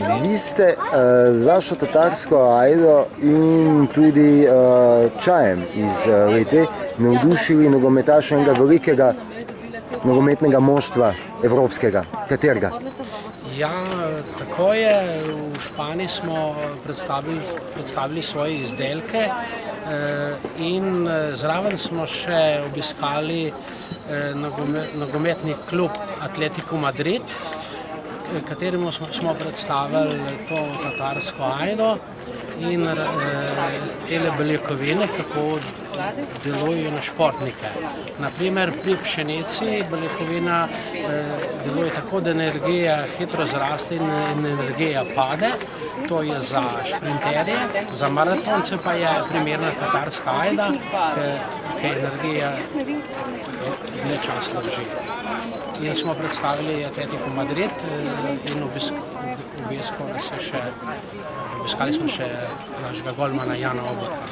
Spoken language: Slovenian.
Vi ste z vašo tatarsko ajdo in tudi čajem iz Lete navdušili nogometaša enega velikega nogometnega moštva evropskega. Katerega? Ja, tako je. V Španiji smo predstavili svoje izdelke in zraven smo še obiskali nogometni klub Atletico Madrid, kateremu smo predstavili to tatarsko ajdo in tele beljakovine, kako delujejo na športnike. Naprimer, pri pšenici beljakovina deluje tako, da energija hitro zraste in energija pade. To je za šprinterje, za maratonce pa je primerna tatarska ajda, ki energija dlje časa drži. In smo predstavili Atletico Madrid in obiskali smo še našega golmana Jana Oblaka.